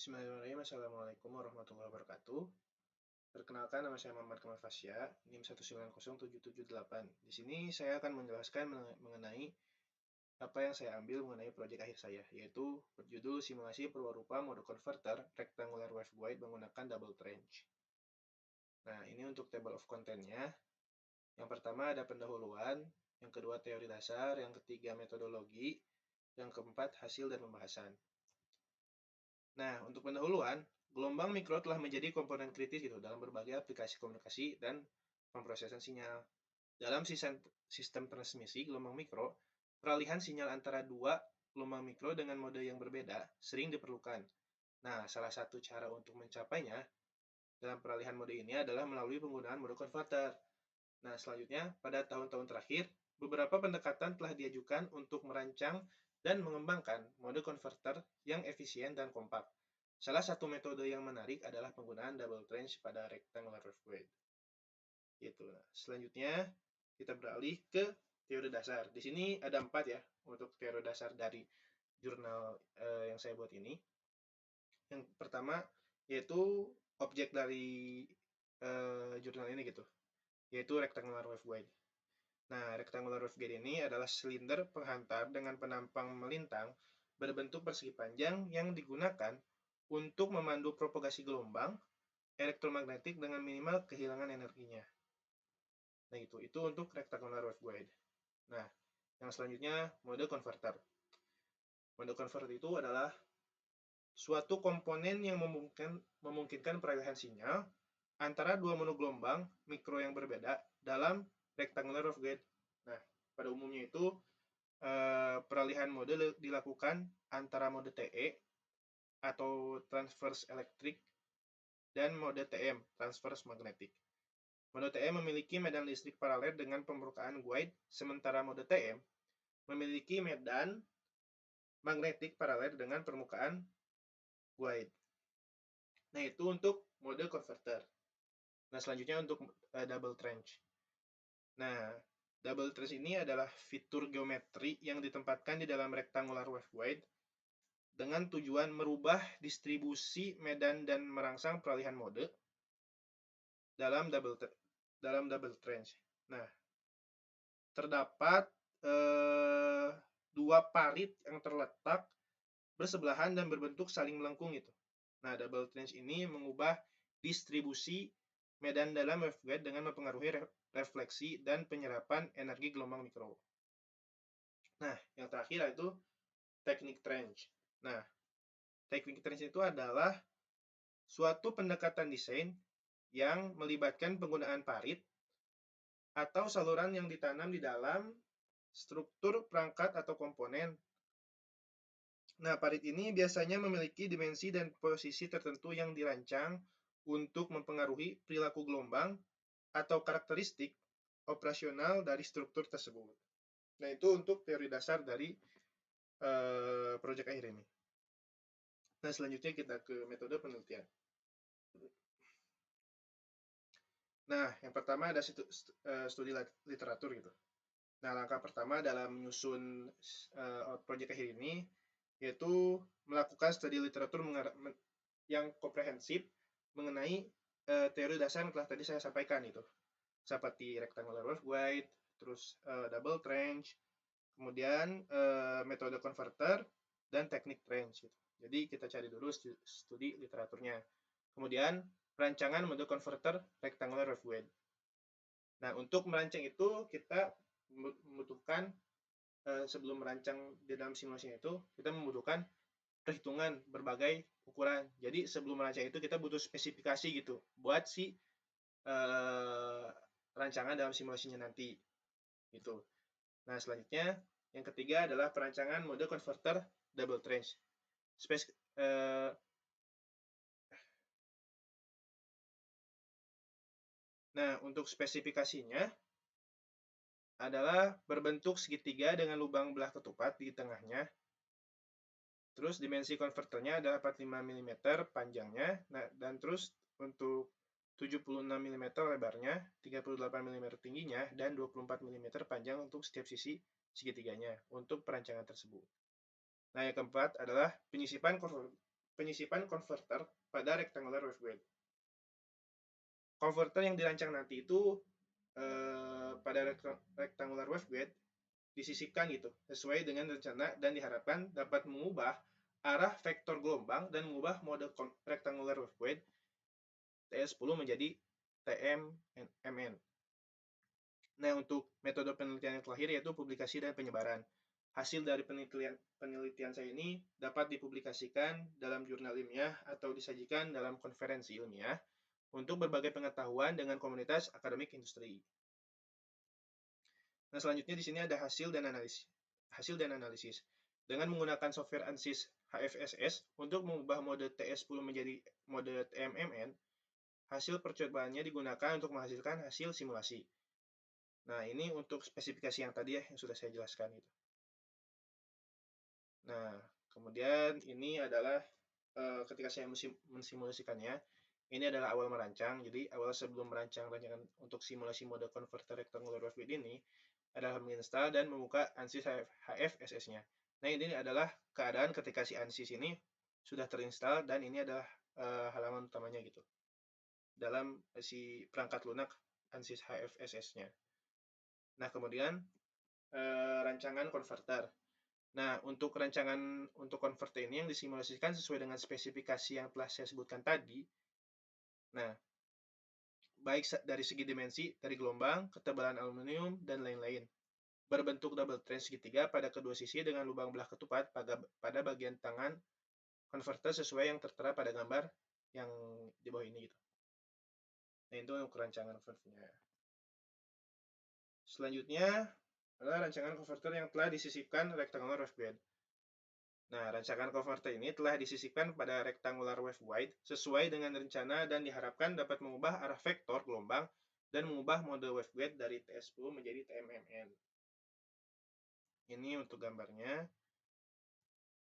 Bismillahirrahmanirrahim. Assalamualaikum warahmatullahi wabarakatuh. Perkenalkan, nama saya Muhammad Kamal Fasya, NIM 1907778. Di sini saya akan menjelaskan mengenai apa yang saya ambil mengenai proyek akhir saya, yaitu berjudul Simulasi Perwarupa Mode Converter Rectangular Waveguide menggunakan Double Trench. Nah, ini untuk table of content-nya. Yang pertama ada pendahuluan, yang kedua teori dasar, yang ketiga metodologi, yang keempat hasil dan pembahasan. Nah, untuk pendahuluan, gelombang mikro telah menjadi komponen kritis dalam berbagai aplikasi komunikasi dan pemrosesan sinyal. Dalam sistem transmisi gelombang mikro, peralihan sinyal antara dua gelombang mikro dengan mode yang berbeda sering diperlukan. Nah, salah satu cara untuk mencapainya dalam peralihan mode ini adalah melalui penggunaan mode converter. Nah, selanjutnya, pada tahun-tahun terakhir, beberapa pendekatan telah diajukan untuk merancang dan mengembangkan mode converter yang efisien dan kompak. Salah satu metode yang menarik adalah penggunaan double trench pada rectangular waveguide. Gitu. Nah, selanjutnya, kita beralih ke teori dasar. Di sini ada 4 ya, untuk teori dasar dari jurnal yang saya buat ini. Yang pertama, yaitu objek dari jurnal ini yaitu rectangular waveguide. Nah, rectangular waveguide ini adalah silinder penghantar dengan penampang melintang berbentuk persegi panjang yang digunakan untuk memandu propagasi gelombang elektromagnetik dengan minimal kehilangan energinya. Nah, itu untuk rectangular waveguide. Nah, yang selanjutnya mode converter. Mode converter itu adalah suatu komponen yang memungkinkan peralihan sinyal antara dua monogelombang mikro yang berbeda dalam rectangular waveguide. Nah, pada umumnya itu peralihan mode dilakukan antara mode TE atau transverse electric dan mode TM, transverse magnetic. Mode TM memiliki medan listrik paralel dengan pembukaan guide, sementara mode TM memiliki medan magnetik paralel dengan permukaan guide. Nah, itu untuk mode converter. Nah, selanjutnya untuk double trench. Nah, double trench ini adalah fitur geometri yang ditempatkan di dalam rectangular waveguide dengan tujuan merubah distribusi medan dan merangsang peralihan mode dalam double trench. Nah, terdapat dua parit yang terletak bersebelahan dan berbentuk saling melengkung Nah, double trench ini mengubah distribusi medan dalam waveguide dengan mempengaruhi refleksi dan penyerapan energi gelombang mikro. Nah, yang terakhir yaitu teknik trench. Nah, teknik trench itu adalah suatu pendekatan desain yang melibatkan penggunaan parit atau saluran yang ditanam di dalam struktur perangkat atau komponen. Nah, parit ini biasanya memiliki dimensi dan posisi tertentu yang dirancang untuk mempengaruhi perilaku gelombang atau karakteristik operasional dari struktur tersebut. Nah, itu untuk teori dasar dari proyek akhir ini. Nah, selanjutnya kita ke metode penelitian. Nah, yang pertama ada studi literatur Nah, langkah pertama dalam menyusun proyek akhir ini yaitu melakukan studi literatur yang komprehensif mengenai teori dasar yang telah tadi saya sampaikan seperti rectangular waveguide, terus double trench, kemudian metode converter dan teknik trench Jadi kita cari dulu studi literaturnya. Kemudian perancangan mode converter rectangular waveguide. Nah, untuk merancang itu kita membutuhkan sebelum merancang di dalam simulasinya itu kita membutuhkan perhitungan berbagai ukuran. Jadi sebelum merancang itu kita butuh spesifikasi buat si rancangan dalam simulasinya nanti Nah, selanjutnya yang ketiga adalah perancangan mode converter double trench. Nah, untuk spesifikasinya adalah berbentuk segitiga dengan lubang belah ketupat di tengahnya. Terus dimensi konverternya adalah 45 mm panjangnya. Nah, dan terus untuk 76 mm lebarnya, 38 mm tingginya, dan 24 mm panjang untuk setiap sisi segitiganya untuk perancangan tersebut. Nah, yang keempat adalah penyisipan penyisipan konverter pada rectangular waveguide. Konverter yang dirancang nanti itu pada rectangular waveguide disisipkan gitu, sesuai dengan rencana dan diharapkan dapat mengubah arah vektor gelombang dan mengubah mode rectangular waveguide TS10 menjadi TMMN. Nah, untuk metode penelitian yang terakhir yaitu publikasi dan penyebaran. Hasil dari penelitian saya ini dapat dipublikasikan dalam jurnal ilmiah atau disajikan dalam konferensi ilmiah untuk berbagai pengetahuan dengan komunitas akademik industri. Nah, selanjutnya di sini ada hasil dan analisis. Dengan menggunakan software ANSYS HFSS untuk mengubah mode TS10 menjadi mode TMMN, hasil percobaannya digunakan untuk menghasilkan hasil simulasi. Nah, ini untuk spesifikasi yang tadi ya, yang sudah saya jelaskan itu. Nah, kemudian ini adalah ketika saya mensimulasikannya, ini adalah awal merancang. Jadi, awal sebelum merancang rancangan untuk simulasi mode converter rectangular waveguide ini adalah menginstal dan membuka ANSYS HFSS-nya. Nah, ini adalah keadaan ketika si ANSYS ini sudah terinstall dan ini adalah halaman utamanya gitu. Dalam si perangkat lunak ANSYS HFSS-nya. Nah, kemudian rancangan konverter. Nah, untuk rancangan untuk konverter ini yang disimulasikan sesuai dengan spesifikasi yang telah saya sebutkan tadi. Nah, baik dari segi dimensi, dari gelombang, ketebalan aluminium, dan lain-lain. Berbentuk double trench segitiga pada kedua sisi dengan lubang belah ketupat pada bagian tangan konverter sesuai yang tertera pada gambar yang di bawah ini gitu. Nah, itu untuk rancangan konverternya. Selanjutnya adalah rancangan konverter yang telah disisipkan rectangular waveguide. Nah, rancangan konverter ini telah disisipkan pada rectangular waveguide sesuai dengan rencana dan diharapkan dapat mengubah arah vektor gelombang dan mengubah mode waveguide dari TS10 menjadi TMMN. Ini untuk gambarnya.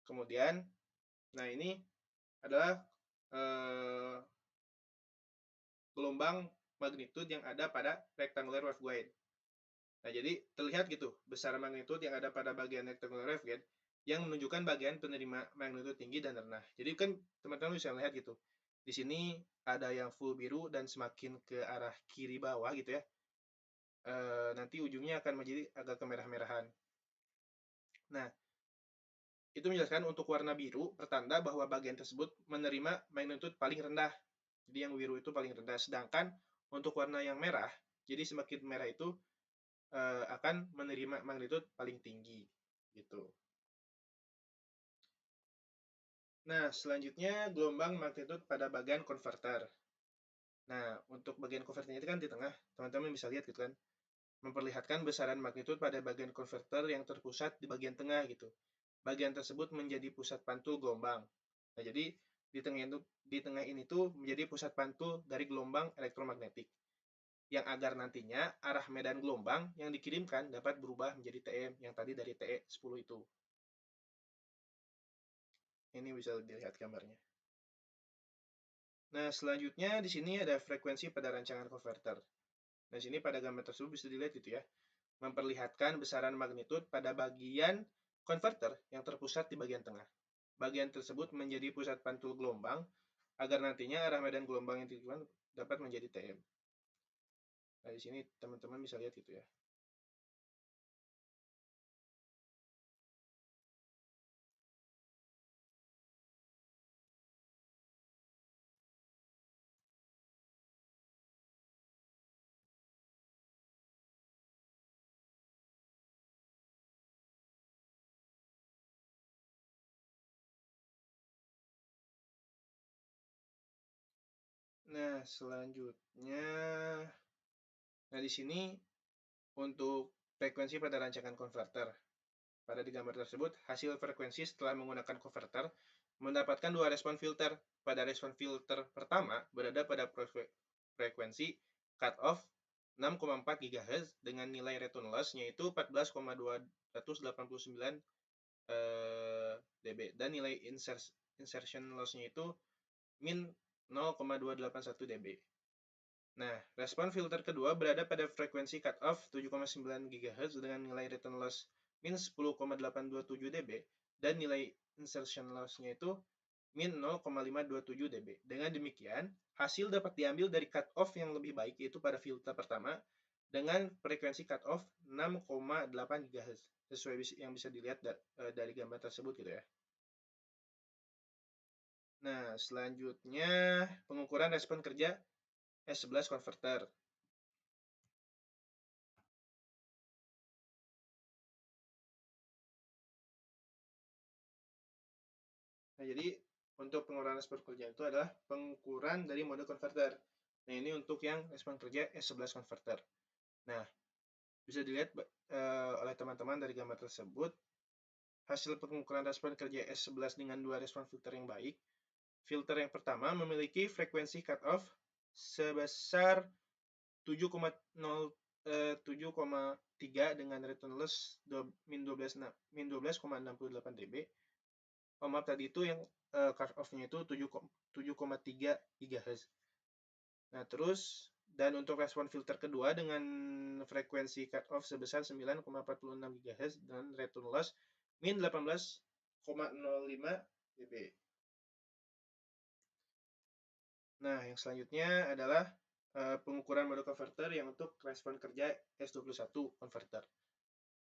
Kemudian, nah ini adalah gelombang magnitude yang ada pada rectangular waveguide. Nah, jadi terlihat gitu besaran magnitude yang ada pada bagian rectangular waveguide yang menunjukkan bagian penerima magnitude tinggi dan rendah. Jadi kan teman-teman bisa melihat gitu. Di sini ada yang full biru dan semakin ke arah kiri bawah gitu ya. Nanti ujungnya akan menjadi agak kemerah-merahan. Nah, itu menjelaskan untuk warna biru pertanda bahwa bagian tersebut menerima magnitude paling rendah. Jadi yang biru itu paling rendah. Sedangkan untuk warna yang merah, jadi semakin merah itu akan menerima magnitude paling tinggi gitu. Nah, selanjutnya gelombang magnitude pada bagian konverter. Nah, untuk bagian konverternya itu kan di tengah, teman-teman bisa lihat gitu kan. Memperlihatkan besaran magnitude pada bagian konverter yang terpusat di bagian tengah gitu. Bagian tersebut menjadi pusat pantul gelombang. Nah, jadi di tengah ini tuh menjadi pusat pantul dari gelombang elektromagnetik. Yang agar nantinya arah medan gelombang yang dikirimkan dapat berubah menjadi TM yang tadi dari TE10 itu. Ini bisa dilihat gambarnya. Nah, selanjutnya di sini ada frekuensi pada rancangan konverter. Nah, sini pada gambar tersebut bisa dilihat gitu ya. Memperlihatkan besaran magnitude pada bagian konverter yang terpusat di bagian tengah. Bagian tersebut menjadi pusat pantul gelombang agar nantinya arah medan gelombang yang dikirimkan dapat menjadi TM. Nah, di sini teman-teman bisa lihat gitu ya. Nah, selanjutnya, nah di sini untuk frekuensi pada rancangan konverter. Pada di gambar tersebut, hasil frekuensi setelah menggunakan konverter mendapatkan dua respon filter. Pada respon filter pertama berada pada frekuensi cutoff 6,4 GHz dengan nilai return loss yaitu 14,289 dB dan nilai insertion loss-nya itu min 0,281 dB. Nah, respon filter kedua berada pada frekuensi cutoff 7,9 GHz dengan nilai return loss min 10,827 dB dan nilai insertion loss-nya itu min 0,527 dB. Dengan demikian, hasil dapat diambil dari cut-off yang lebih baik, yaitu pada filter pertama, dengan frekuensi cut-off 6,8 GHz, sesuai yang bisa dilihat dari gambar tersebut gitu ya. Nah, selanjutnya pengukuran respon kerja S11 converter. Nah, jadi untuk pengukuran respon kerja itu adalah pengukuran dari mode converter. Nah, ini untuk yang respon kerja S11 converter. Nah, bisa dilihat oleh teman-teman dari gambar tersebut, hasil pengukuran respon kerja S11 dengan dua respon filter yang baik. Filter yang pertama memiliki frekuensi cutoff sebesar 7,3 dengan return loss min 12,68 dB. Oh, maaf, tadi itu yang cutoff-nya itu 7,3 GHz. Nah, terus dan untuk respon filter kedua dengan frekuensi cutoff sebesar 9,46 GHz dan return loss min 18,05 dB. Nah, yang selanjutnya adalah pengukuran mode converter yang untuk respon kerja S21 converter.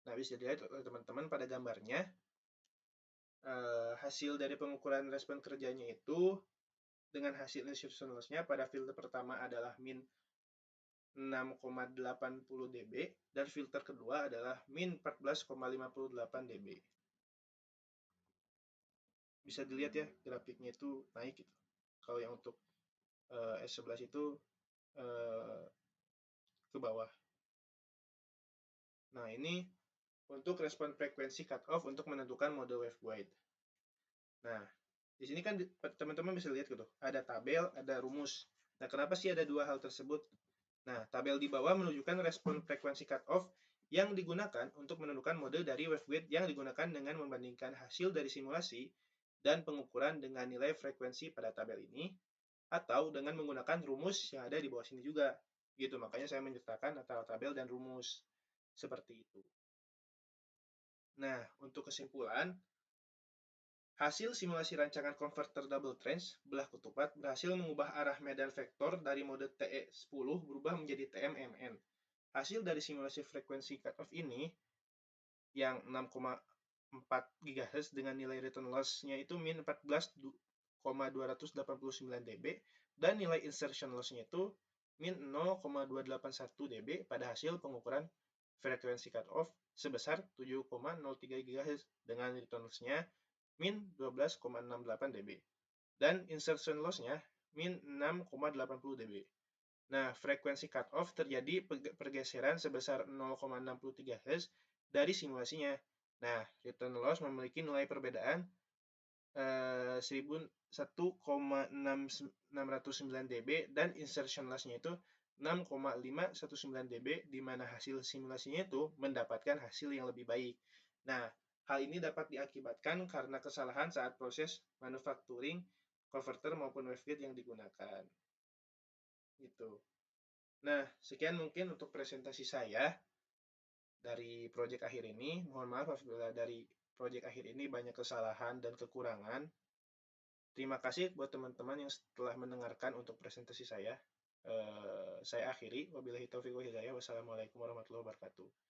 Nah, bisa dilihat oleh teman-teman pada gambarnya, hasil dari pengukuran respon kerjanya itu dengan hasil insertion loss-nya pada filter pertama adalah min 6,80 dB dan filter kedua adalah min 14,58 dB. Bisa dilihat ya, grafiknya itu naik gitu. Kalau yang untuk S11 itu ke bawah. Nah, ini untuk respon frekuensi cutoff untuk menentukan mode waveguide. Nah, di sini kan teman-teman bisa lihat gitu, ada tabel, ada rumus. Nah, kenapa sih ada dua hal tersebut? Nah, tabel di bawah menunjukkan respon frekuensi cutoff yang digunakan untuk menentukan mode dari waveguide yang digunakan dengan membandingkan hasil dari simulasi dan pengukuran dengan nilai frekuensi pada tabel ini, atau dengan menggunakan rumus yang ada di bawah sini juga. Gitu, makanya saya menyertakan antara tabel dan rumus. Seperti itu. Nah, untuk kesimpulan, hasil simulasi rancangan konverter double trench belah ketupat berhasil mengubah arah medan vektor dari mode TE10 berubah menjadi TMMN. Hasil dari simulasi frekuensi cutoff ini yang 6,4 GHz dengan nilai return loss-nya itu min 14,289 dB dan nilai insertion loss-nya itu min 0,281 dB pada hasil pengukuran frekuensi cutoff sebesar 7,03 GHz dengan return loss-nya min 12,68 dB dan insertion loss-nya min 6,80 dB. Nah, frekuensi cutoff terjadi pergeseran sebesar 0,63 Hz dari simulasinya. Nah, return loss memiliki nilai perbedaan 1,609 dB dan insertion loss-nya itu 6,519 dB, di mana hasil simulasinya itu mendapatkan hasil yang lebih baik. Nah, hal ini dapat diakibatkan karena kesalahan saat proses manufacturing converter maupun waveguide yang digunakan. Gitu. Nah, sekian mungkin untuk presentasi saya dari proyek akhir ini. Mohon maaf apabila dari proyek akhir ini banyak kesalahan dan kekurangan. Terima kasih buat teman-teman yang telah mendengarkan untuk presentasi saya. Saya akhiri. Wabillahi taufiq wal hidayah. Wassalamualaikum warahmatullahi wabarakatuh.